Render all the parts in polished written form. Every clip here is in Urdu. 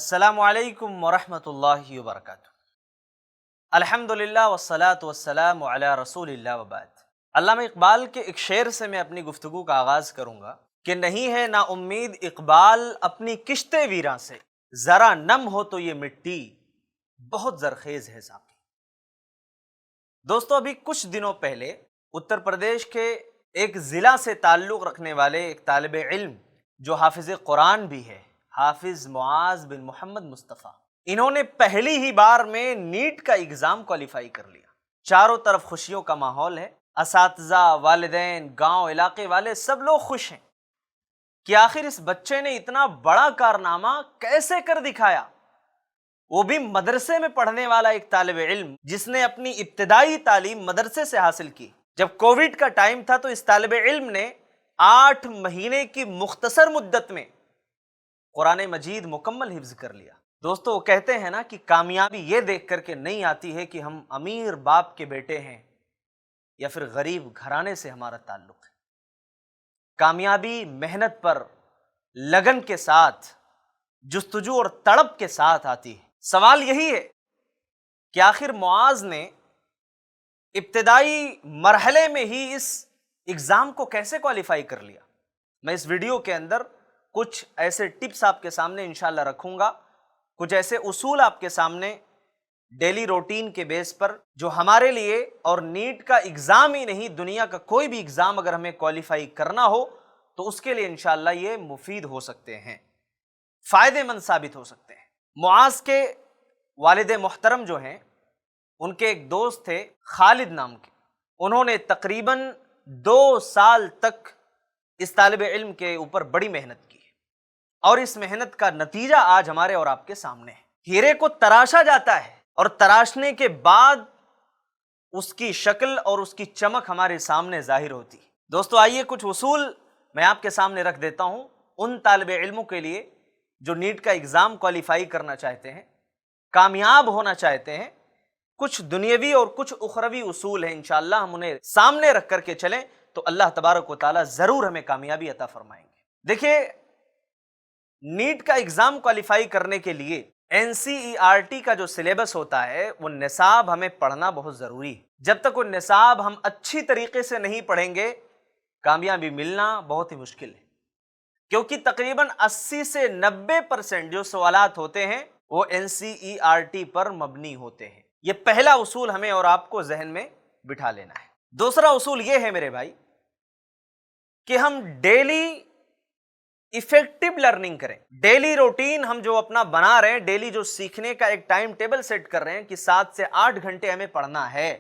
السلام علیکم ورحمۃ اللہ وبرکاتہ۔ الحمدللہ والصلاة والسلام علی رسول اللہ وبعد۔ علامہ اقبال کے ایک شعر سے میں اپنی گفتگو کا آغاز کروں گا کہ نہیں ہے نا امید اقبال اپنی کشت ویراں سے، ذرا نم ہو تو یہ مٹی بہت زرخیز ہے ساقی۔ دوستو، ابھی کچھ دنوں پہلے اتر پردیش کے ایک ضلع سے تعلق رکھنے والے ایک طالب علم جو حافظ قرآن بھی ہے، حافظ معاذ بن محمد مصطفیٰ، انہوں نے پہلی ہی بار میں نیٹ کا ایگزام کوالیفائی کر لیا۔ چاروں طرف خوشیوں کا ماحول ہے، اساتذہ، والدین، گاؤں علاقے والے سب لوگ خوش ہیں کہ آخر اس بچے نے اتنا بڑا کارنامہ کیسے کر دکھایا، وہ بھی مدرسے میں پڑھنے والا ایک طالب علم جس نے اپنی ابتدائی تعلیم مدرسے سے حاصل کی۔ جب کووڈ کا ٹائم تھا تو اس طالب علم نے 8 مہینے کی مختصر مدت میں قرآن مجید مکمل حفظ کر لیا۔ دوستو، وہ کہتے ہیں نا کہ کامیابی یہ دیکھ کر کے نہیں آتی ہے کہ ہم امیر باپ کے بیٹے ہیں یا پھر غریب گھرانے سے ہمارا تعلق ہے۔ کامیابی محنت پر، لگن کے ساتھ، جستجو اور تڑپ کے ساتھ آتی ہے۔ سوال یہی ہے کہ آخر معاذ نے ابتدائی مرحلے میں ہی اس ایگزام کو کیسے کوالیفائی کر لیا۔ میں اس ویڈیو کے اندر کچھ ایسے ٹپس آپ کے سامنے انشاءاللہ رکھوں گا، کچھ ایسے اصول آپ کے سامنے ڈیلی روٹین کے بیس پر جو ہمارے لیے، اور نیٹ کا ایگزام ہی نہیں، دنیا کا کوئی بھی ایگزام اگر ہمیں کوالیفائی کرنا ہو تو اس کے لیے انشاءاللہ یہ مفید ہو سکتے ہیں، فائدے مند ثابت ہو سکتے ہیں۔ معاذ کے والد محترم جو ہیں، ان کے ایک دوست تھے خالد نام کے، انہوں نے تقریباً 2 سال تک اس طالب علم کے اوپر بڑی محنت کی ہے، اور اس محنت کا نتیجہ آج ہمارے اور آپ کے سامنے ہے۔ ہیرے کو تراشا جاتا ہے اور تراشنے کے بعد اس کی شکل اور اس کی چمک ہمارے سامنے ظاہر ہوتی ہے۔ دوستو، آئیے کچھ اصول میں آپ کے سامنے رکھ دیتا ہوں ان طالب علموں کے لیے جو نیٹ کا ایگزام کوالیفائی کرنا چاہتے ہیں، کامیاب ہونا چاہتے ہیں۔ کچھ دنیاوی اور کچھ اخروی اصول ہیں، انشاءاللہ ہم انہیں سامنے رکھ کر کے چلیں تو اللہ تبارک و تعالی ضرور ہمیں کامیابی عطا فرمائیں گے۔ دیکھیے، نیٹ کا ایگزام کوالیفائی کرنے کے لیے NCERT کا جو سلیبس ہوتا ہے، وہ نصاب ہمیں پڑھنا بہت ضروری ہے۔ جب تک وہ نصاب ہم اچھی طریقے سے نہیں پڑھیں گے، کامیابی ملنا بہت ہی مشکل ہے، کیونکہ تقریباً 80 سے 90% جو سوالات ہوتے ہیں وہ NCERT پر مبنی ہوتے ہیں۔ یہ پہلا اصول ہمیں اور آپ کو ذہن میں بٹھا لینا ہے۔ دوسرا اصول یہ ہے میرے بھائی کہ ہم ڈیلی ایفیکٹو لرننگ کریں۔ ڈیلی روٹین ہم جو اپنا بنا رہے ہیں، ڈیلی جو سیکھنے کا ایک ٹائم ٹیبل سیٹ کر رہے ہیں کہ 7 سے 8 گھنٹے ہمیں پڑھنا ہے،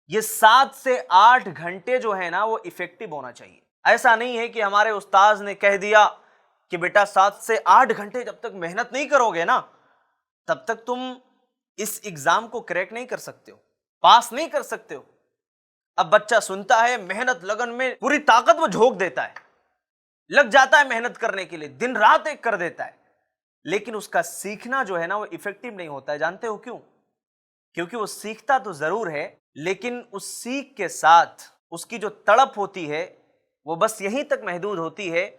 یہ 7 سے 8 گھنٹے جو ہے نا وہ ایفیکٹو ہونا چاہیے۔ ایسا نہیں ہے کہ ہمارے استاذ نے کہہ دیا کہ بیٹا 7 سے 8 گھنٹے جب تک محنت نہیں کرو گے نا، تب تک تم اس ایگزام کو کریک نہیں کر سکتے ہو، پاس نہیں کر سکتے ہو۔ اب بچہ سنتا ہے، محنت لگن میں پوری طاقت وہ جھونک دیتا ہے، لگ جاتا ہے محنت کرنے کے لیے، دن رات ایک کر دیتا ہے، لیکن اس کا سیکھنا جو ہے نا وہ ایفیکٹو نہیں ہوتا ہے۔ جانتے ہو کیوں؟ کیونکہ وہ سیکھتا تو ضرور ہے، لیکن اس سیکھ کے ساتھ اس کی جو تڑپ ہوتی ہے وہ بس یہیں تک محدود ہوتی ہے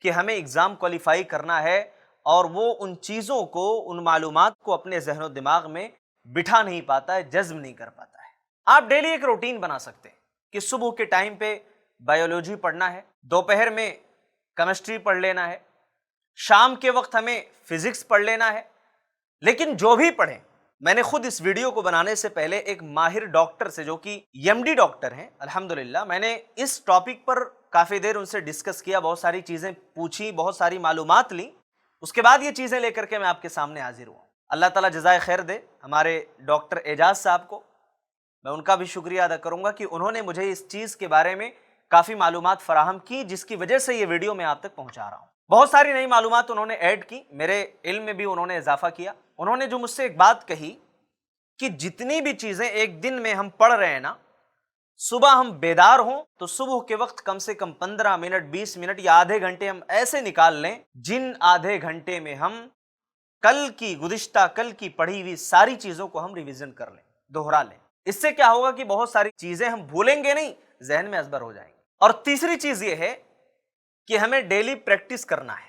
کہ ہمیں ایگزام کوالیفائی کرنا ہے، اور وہ ان چیزوں کو، ان معلومات کو اپنے ذہن و دماغ میں بٹھا نہیں پاتا ہے، جذب نہیں کر پاتا ہے۔ آپ ڈیلی ایک روٹین بنا سکتے ہیں کہ صبح کے ٹائم پہ بایولوجی پڑھنا ہے، دوپہر میں کیمسٹری پڑھ لینا ہے، شام کے وقت ہمیں فزکس پڑھ لینا ہے۔ لیکن جو بھی پڑھیں، میں نے خود اس ویڈیو کو بنانے سے پہلے ایک ماہر ڈاکٹر سے، جو کہ MD ڈاکٹر ہیں الحمدللہ، میں نے اس ٹاپک پر کافی دیر ان سے ڈسکس کیا، بہت ساری چیزیں پوچھی، بہت ساری معلومات لی، اس کے بعد یہ چیزیں لے کر کے میں آپ کے سامنے حاضر ہوا۔ اللہ تعالیٰ جزائے خیر دے ہمارے ڈاکٹر اعجاز صاحب کو، میں ان کا بھی شکریہ ادا کروں گا کہ انہوں نے مجھے اس چیز کے بارے میں کافی معلومات فراہم کی، جس کی وجہ سے یہ ویڈیو میں آپ تک پہنچا رہا ہوں۔ بہت ساری نئی معلومات انہوں نے ایڈ کی، میرے علم میں بھی انہوں نے اضافہ کیا۔ انہوں نے جو مجھ سے ایک بات کہی کہ جتنی بھی چیزیں ایک دن میں ہم پڑھ رہے ہیں نا، صبح ہم بیدار ہوں تو صبح کے وقت کم سے کم 15 منٹ، 20 منٹ یا آدھے گھنٹے ہم ایسے نکال لیں جن آدھے گھنٹے میں ہم گزشتہ کل کی پڑھی ہوئی ساری چیزوں کو ہم ریویژن کر لیں، دوہرا لیں۔ اس سے کیا ہوگا کہ بہت ساری چیزیں ہم بھولیں گے نہیں، ذہن میں ازبر ہو جائیں گے۔ اور تیسری چیز یہ ہے کہ ہمیں ڈیلی پریکٹس کرنا ہے۔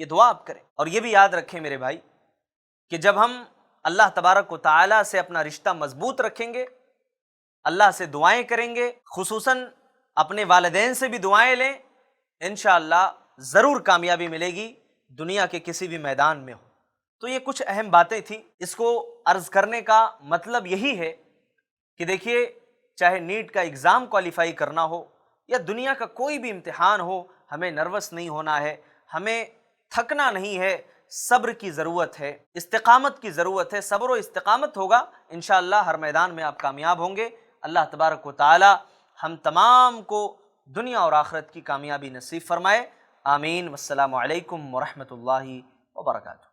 یہ دعا آپ کریں۔ اور یہ بھی یاد رکھیں میرے بھائی کہ جب ہم اللہ تبارک و تعالیٰ سے اپنا رشتہ مضبوط رکھیں گے، اللہ سے دعائیں کریں گے، خصوصاً اپنے والدین سے بھی دعائیں لیں، انشاءاللہ ضرور کامیابی ملے گی، دنیا کے کسی بھی میدان میں ہو۔ تو یہ کچھ اہم باتیں تھیں، اس کو عرض کرنے کا مطلب یہی ہے کہ دیکھیے، چاہے نیٹ کا ایگزام کوالیفائی کرنا ہو یا دنیا کا کوئی بھی امتحان ہو، ہمیں نروس نہیں ہونا ہے، ہمیں تھکنا نہیں ہے، صبر کی ضرورت ہے، استقامت کی ضرورت ہے۔ صبر و استقامت ہوگا، انشاءاللہ ہر میدان میں آپ کامیاب ہوں گے۔ اللہ تبارک و تعالی ہم تمام کو دنیا اور آخرت کی کامیابی نصیب فرمائے، آمین۔ والسلام علیکم ورحمۃ اللہ وبرکاتہ۔